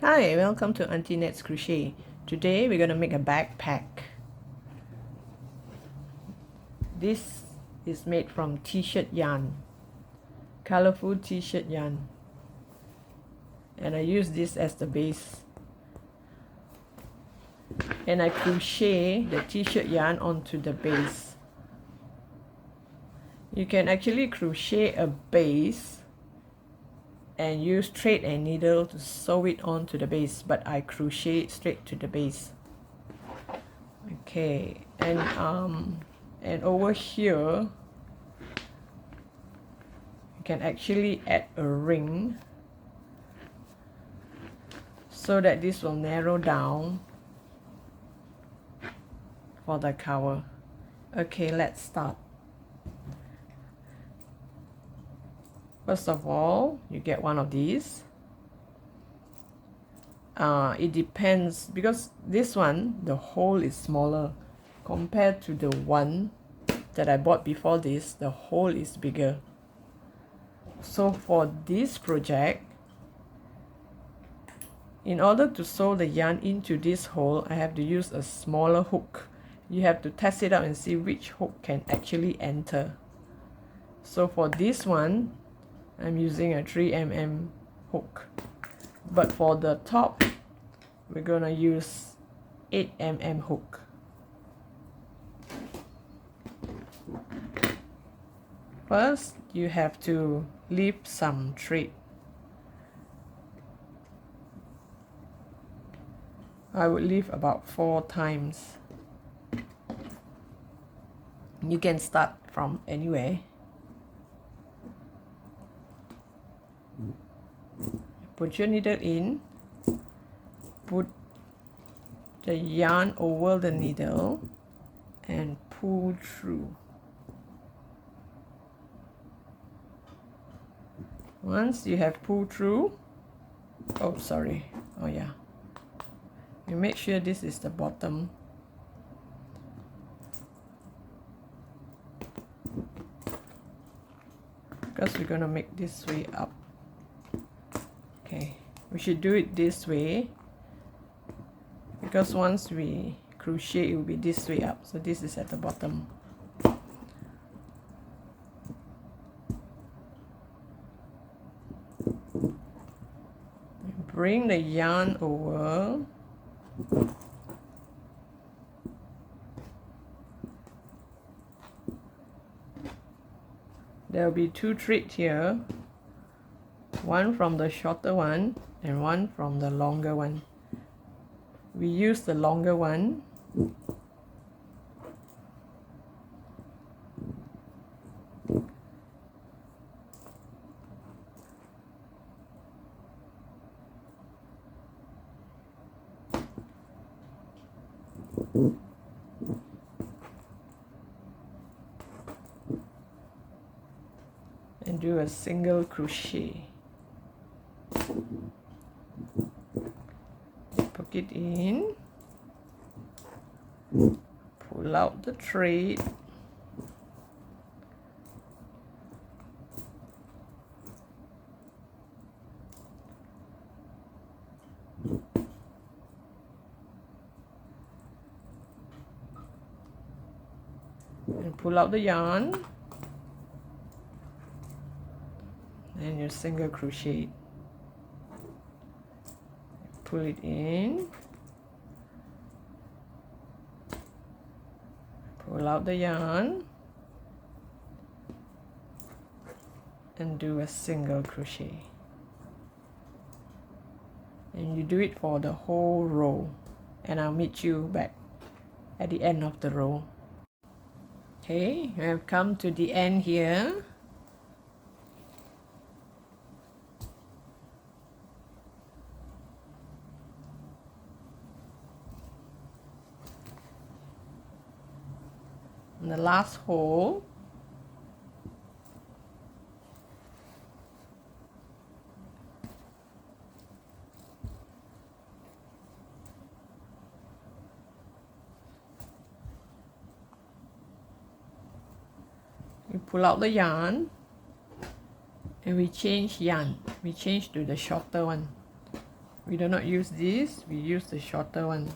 Hi, welcome to Auntie Net's Crochet. Today we're going to make a backpack. This is made from t-shirt yarn, colorful t-shirt yarn, and I use this as the base. And I crochet the t-shirt yarn onto the base. You can actually crochet a base and use thread and needle to sew it onto the base, but I crochet it straight to the base. Okay, and over here you can actually add a ring so that this will narrow down for the cover. Okay, let's start. First of all, you get one of these. It depends, because this one, the hole is smaller compared to the one that I bought before this. The hole is bigger. So for this project, in order to sew the yarn into this hole, I have to use a smaller hook. You have to test it out and see which hook can actually enter. So for this one, I'm using a 3mm hook. But for the top, we're gonna use 8mm hook. First, you have to leave some thread. I would leave about 4 times. You can start from anywhere. Put your needle in, put the yarn over the needle and pull through. Once you have pulled through, you make sure this is the bottom. Because we're going to make this way up. Okay, we should do it this way, because once we crochet it will be this way up, so this is at the bottom. Bring the yarn over. There will be 2 threads here, one from the shorter one and one from the longer one. We use the longer one. And do a single crochet. Poke it in, pull out the thread, and pull out the yarn, and you single crochet. Pull it in, pull out the yarn, and do a single crochet. And you do it for the whole row, and I'll meet you back at the end of the row. Okay, we have come to the end here. And the last hole, you pull out the yarn and we change yarn. We change to the shorter one. We do not use this, we use the shorter one.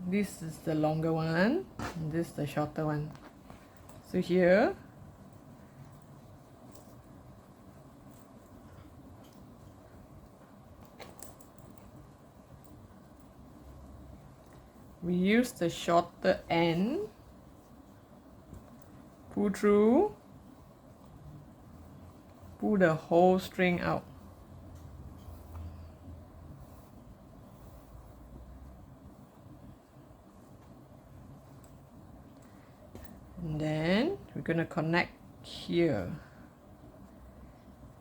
This is the longer one, and this is the shorter one. So here, we use the shorter end, pull through, pull the whole string out. And then we're going to connect here.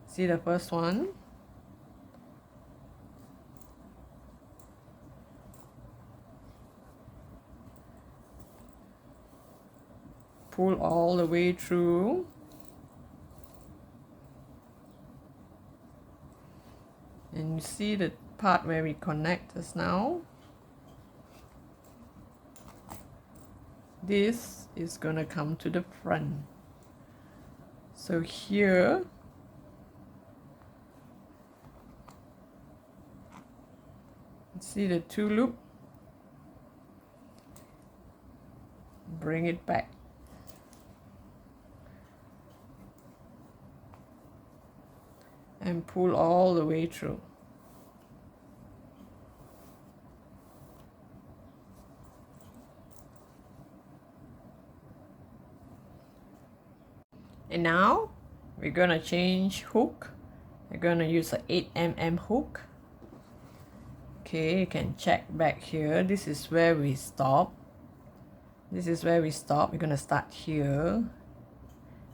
See the first one? Pull all the way through. And you see the part where we connect us now? This is going to come to the front. So here, see the two loop? Bring it back. And pull all the way through. And now we're going to change hook. We're going to use an 8mm hook. Okay, you can check back here. This is where we stop. This is where we stop. We're going to start here.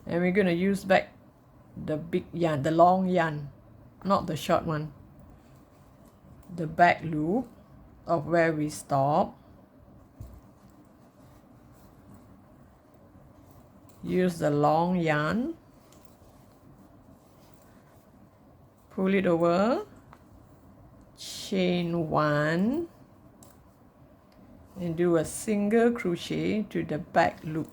And we're going to use back the big yarn, the long yarn, not the short one. The back loop of where we stop. Use the long yarn, pull it over, chain 1, and do a single crochet to the back loop.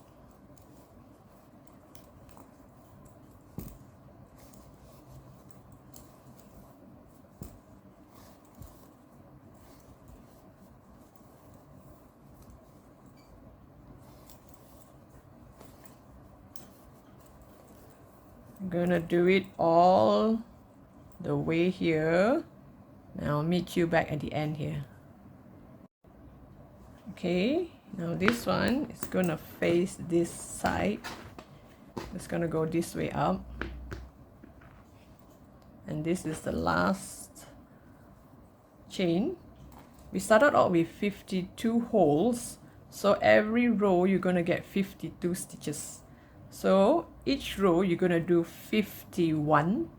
I'm gonna do it all the way here. Now I'll meet you back at the end here. Okay, now this one is gonna face this side. It's gonna go this way up. And this is the last chain. We started out with 52 holes. So every row you're gonna get 52 stitches. So each row you're going to do 51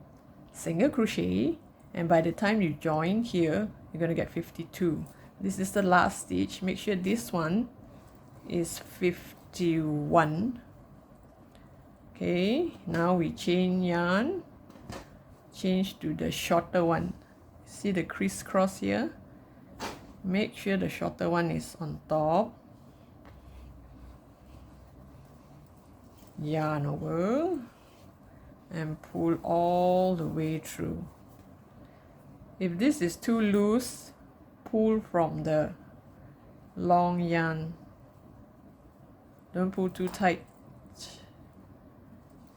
single crochet, and by the time you join here you're going to get 52. This is the last stitch. Make sure this one is 51. Okay, now we chain yarn, change to the shorter one. See the crisscross here? Make sure the shorter one is on top. Yarn over and pull all the way through. If this is too loose, pull from the long yarn. Don't pull too tight.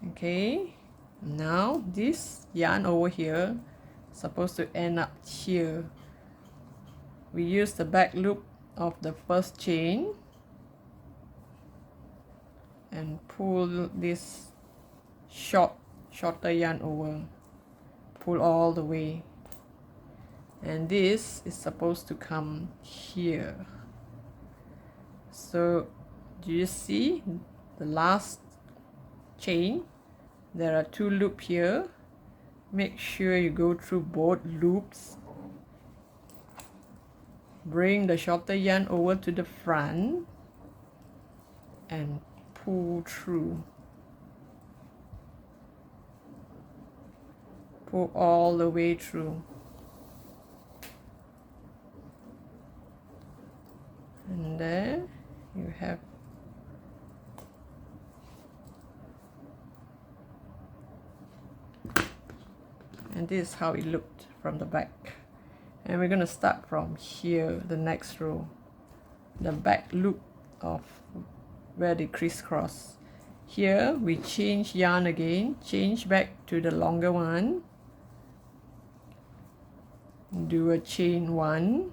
Okay, now this yarn over here is supposed to end up here. We use the back loop of the first chain and pull this shorter yarn over, pull all the way, and this is supposed to come here. So do you see the last chain? There are two loops here. Make sure you go through both loops. Bring the shorter yarn over to the front and pull through. Pull all the way through. And there you have and this is how it looked from the back. And we're going to start from here, the next row, the back loop of where they crisscross. Here we change yarn again, change back to the longer one, do a chain 1,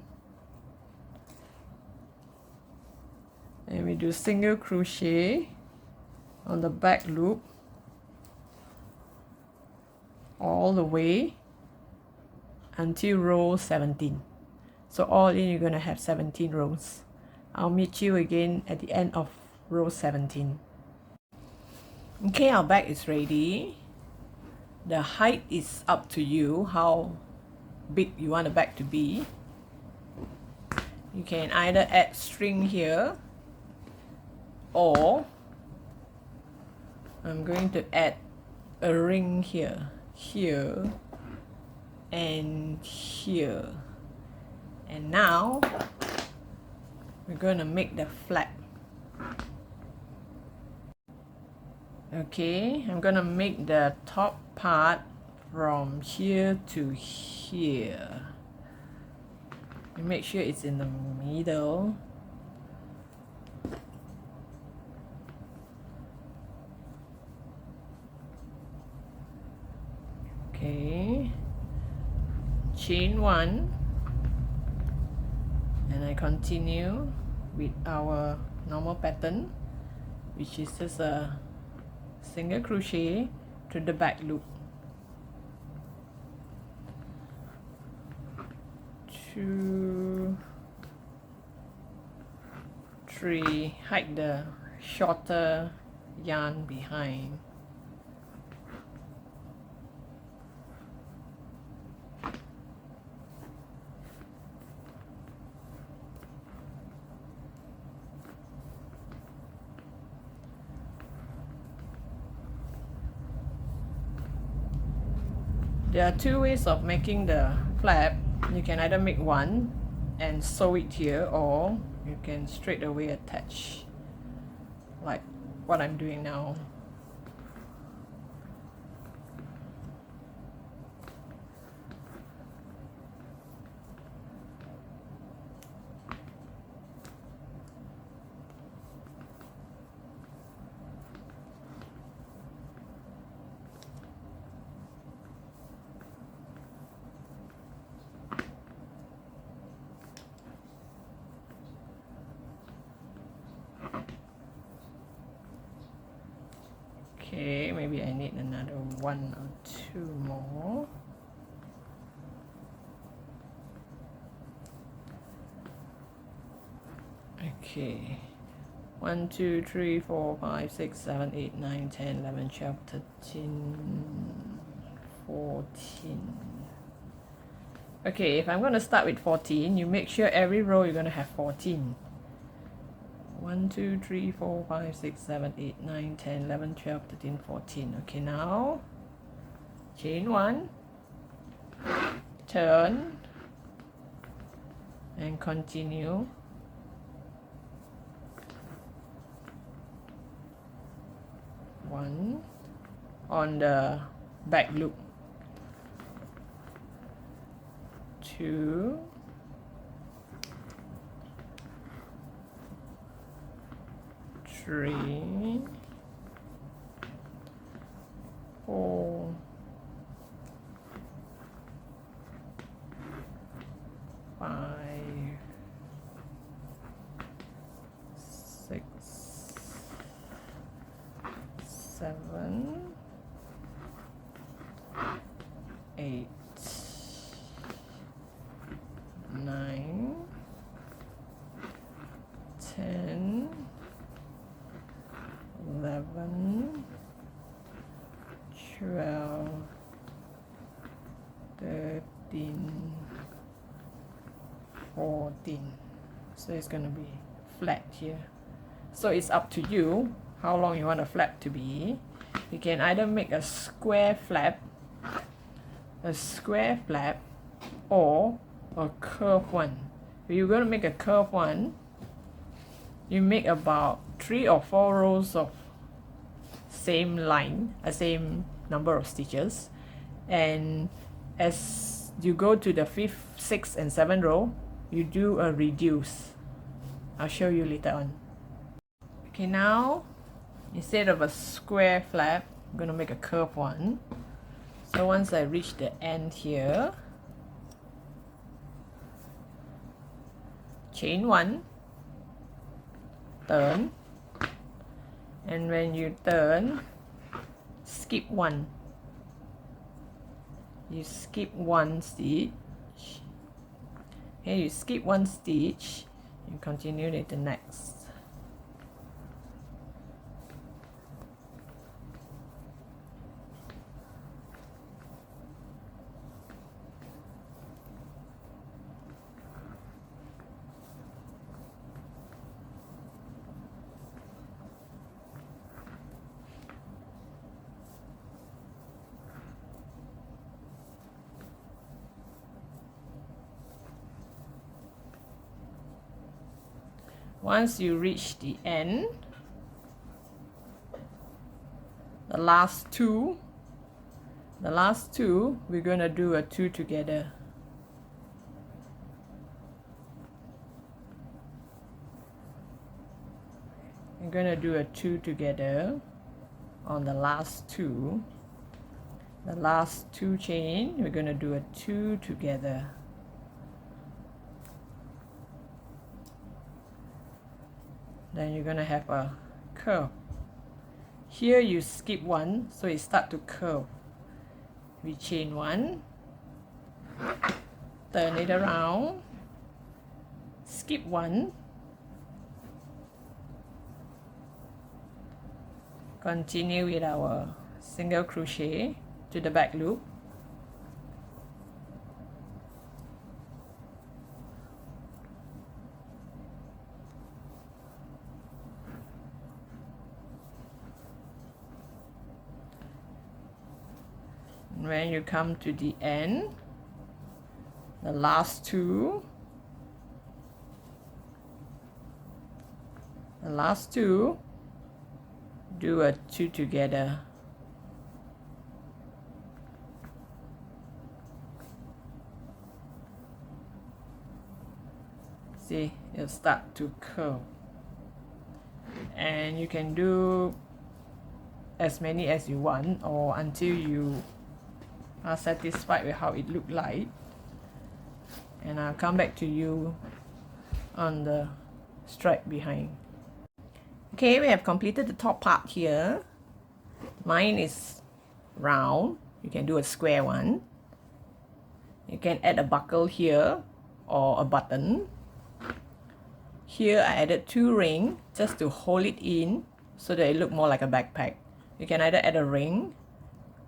and we do single crochet on the back loop all the way until row 17. So all in you're going to have 17 rows. I'll meet you again at the end of row 17. Okay, our bag is ready. The height is up to you, how big you want the bag to be. You can either add string here, or I'm going to add a ring here, here, and here. And now we're going to make the flap. Okay, I'm gonna make the top part from here to here. You make sure it's in the middle. Okay, chain 1, and I continue with our normal pattern, which is just a single crochet to the back loop, 2, 3, hide the shorter yarn behind. There are two ways of making the flap. You can either make one and sew it here, or you can straight away attach like what I'm doing now. Okay, maybe I need another 1 or 2 more. Okay, 1, 2, 3, 4, 5, 6, 7, 8, 9, 10, 11, 12, 13, 14. Okay, if I'm going to start with 14, you make sure every row you're going to have 14. 1, 2, 3, 4, 5, 6, 7, 8, 9, 10, 11, 12, 13, 14. Okay, now chain 1, turn, and continue. One on the back loop, 2, 3, 4, 5, 6, 7, 8, 9, 10, 11, 12, 13, 14. So it's going to be flat here. So it's up to you how long you want the flap to be. You can either make a square flap, or a curved one. If you're going to make a curved one, you make about 3 or 4 rows of same line, same number of stitches, and as you go to the 5th, 6th and 7th row, you do a reduce. I'll show you later on. Okay, now instead of a square flap, I'm going to make a curved one. So once I reach the end here, chain 1, turn, and when you turn, skip 1. You skip 1 stitch. Okay, you skip 1 stitch, you continue with the next. Once you reach the end, the last two, we're going to do a 2 together. We're going to do a 2 together on the last two. The last 2 chain, we're going to do a 2 together. Then you're going to have a curve. Here you skip 1, so it starts to curve. We chain 1, turn it around, skip 1, continue with our single crochet to the back loop. When you come to the end, the last two, do a 2 together. See, it'll start to curve. And you can do as many as you want, or until you are satisfied with how it looked like. And I'll come back to you on the stripe behind. Okay, we have completed the top part here. Mine is round. You can do a square one. You can add a buckle here or a button. Here I added 2 rings just to hold it in so that it look more like a backpack. You can either add a ring,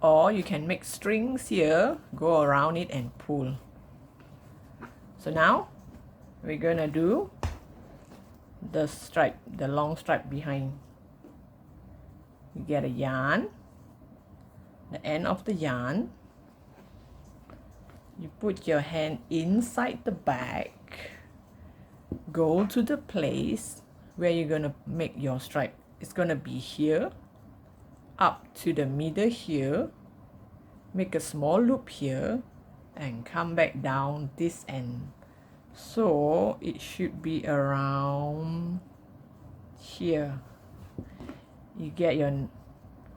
or you can make strings here, go around it and pull. So now we're gonna do the stripe, the long stripe behind. You get a yarn, the end of the yarn, you put your hand inside the bag, go to the place where you're gonna make your stripe. It's gonna be here, up to the middle here, make a small loop here, and come back down this end. So it should be around here. You get your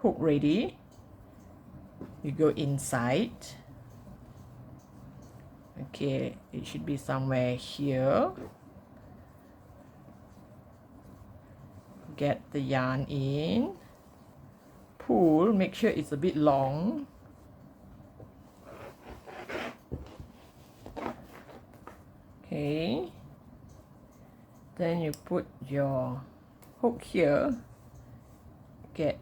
hook ready, you go inside. Okay, it should be somewhere here. Get the yarn in, pull, make sure it's a bit long. Okay, then you put your hook here, get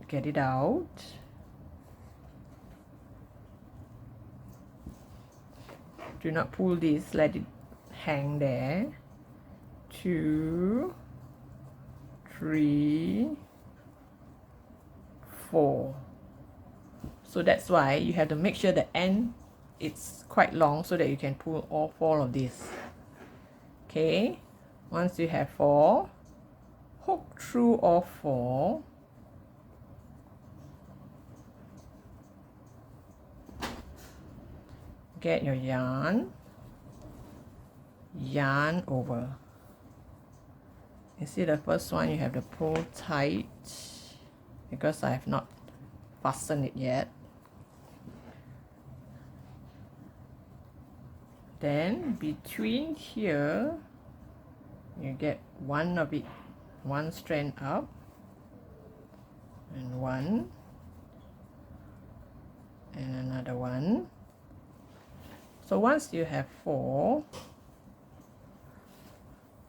it out. Do not pull this, let it hang there. 2, 3, 4. So that's why you have to make sure the end it's quite long so that you can pull all 4 of these. Okay, once you have 4, hook through all 4. get your yarn over. You see the first one, you have to pull tight because I have not fastened it yet. Then between here, you get one of it, one strand up and one and another one. So once you have 4,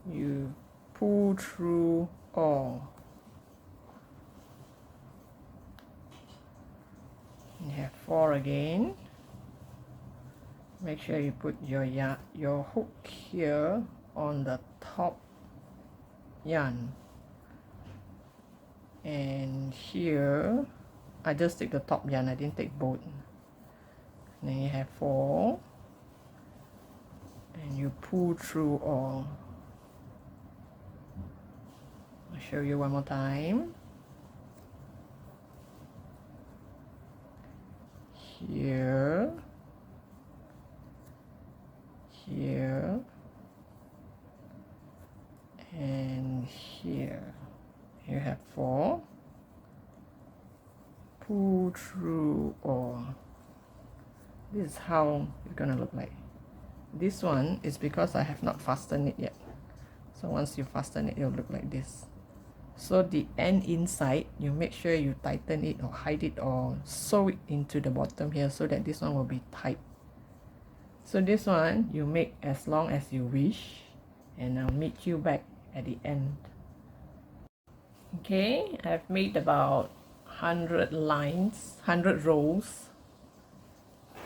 you pull through all. You have 4 again. Make sure you put your hook here on the top yarn, and here I just take the top yarn, I didn't take both. Then you have 4 and you pull through all. I'll show you one more time. Here, here, and here. You have 4. Pull through all. This is how it's gonna look like. This one is because I have not fastened it yet. So once you fasten it, it'll look like this. So the end inside, you make sure you tighten it or hide it or sew it into the bottom here so that this one will be tight. So this one you make as long as you wish, and I'll meet you back at the end. Okay, I've made about 100 lines, 100 rows.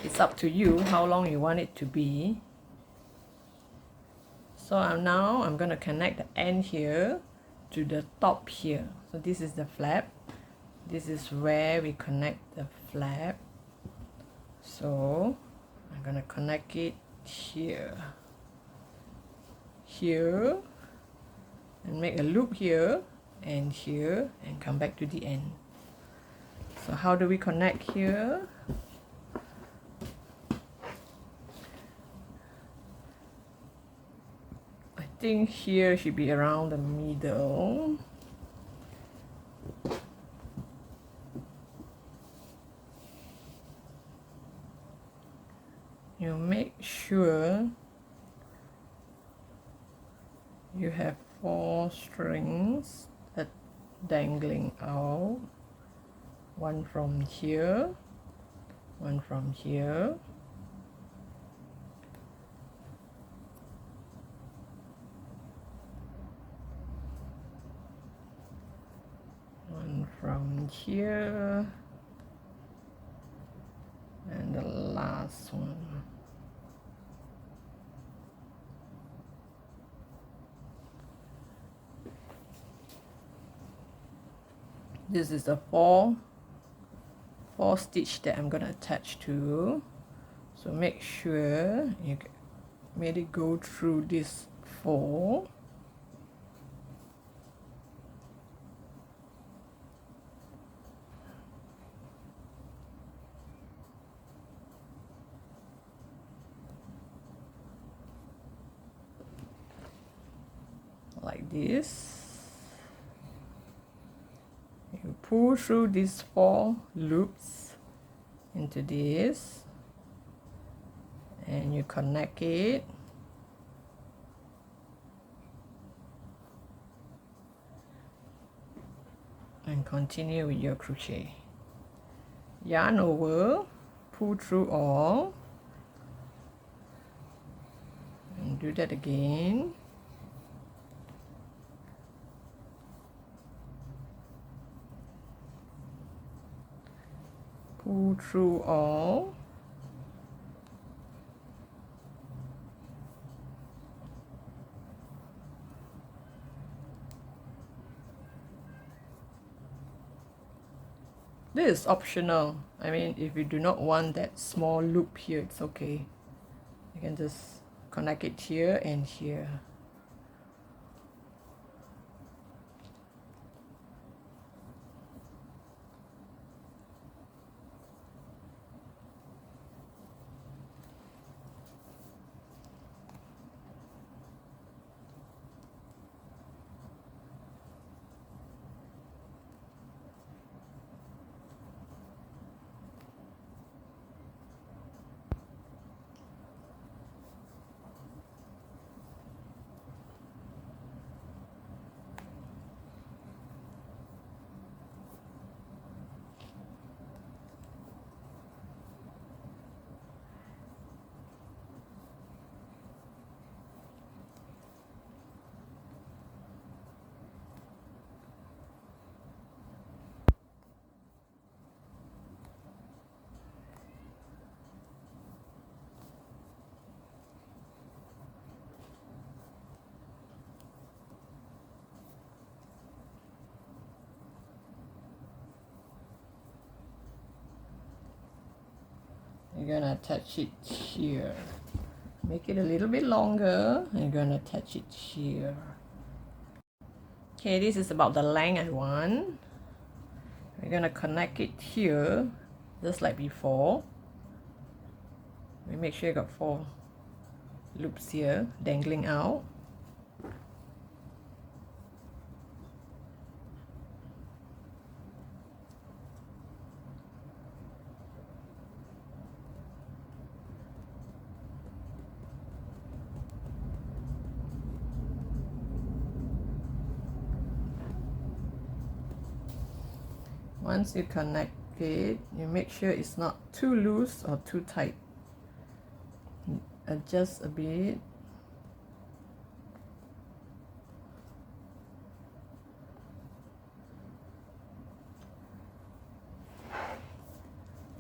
It's up to you how long you want it to be. So I'm going to connect the end here to the top here. So this is the flap. This is where we connect the flap. So I'm going to connect it here, here, and make a loop here and here, and come back to the end. So how do we connect here? I think here should be around the middle. You make sure you have 4 strings that dangling out. One from here, one from here, one from here, and the last one. This is the 4 stitch that I'm gonna attach to. So make sure you made it go through this 4. Like this. You pull through these 4 loops into this, and you connect it, and continue with your crochet. Yarn over, pull through all, and do that again. Pull through all, this is optional. I mean, if you do not want that small loop here, it's okay. You can just connect it here and here. you're gonna attach it here. Make it a little bit longer, and you're gonna attach it here. Okay, this is about the length I want. We're gonna connect it here, just like before. We make sure you got 4 loops here dangling out. Once you connect it, you make sure it's not too loose or too tight. Adjust a bit.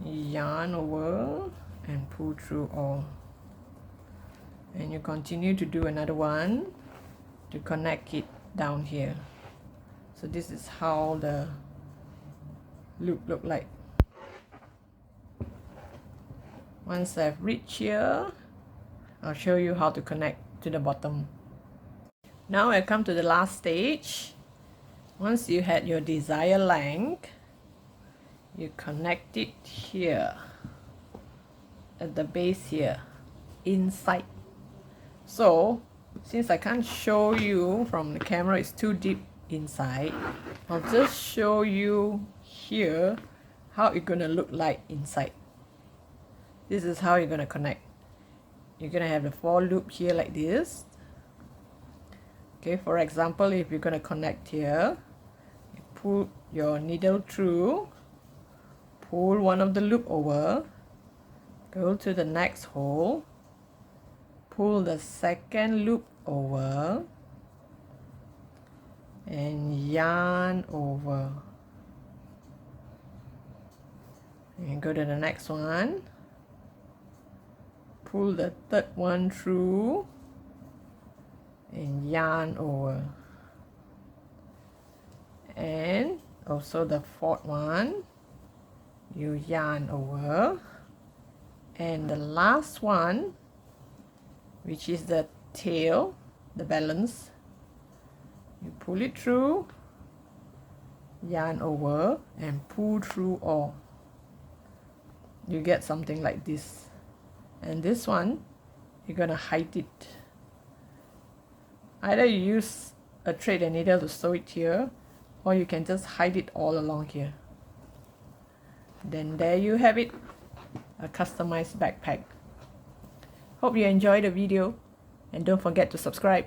Yarn over and pull through all. And you continue to do another one to connect it down here. So this is how the loop look like. Once I've reached here, I'll show you how to connect to the bottom. Now I come to the last stage. Once you had your desired length, you connect it here at the base here, inside. So since I can't show you from the camera, it's too deep inside, I'll just show you here how it's gonna look like inside. This is how you're gonna connect. You're gonna have the 4 loop here like this. Okay, for example, if you're gonna connect here, you pull your needle through, pull one of the loop over, go to the next hole, pull the second loop over, and yarn over. And go to the next one, pull the third one through, and yarn over. And also the 4th one, you yarn over. And the last one, which is the tail, the balance, you pull it through, yarn over, and pull through all. You get something like this. And this one, you're gonna hide it. Either you use a thread and needle to sew it here, or you can just hide it all along here. Then there you have it, a customized backpack. Hope you enjoyed the video, and don't forget to subscribe.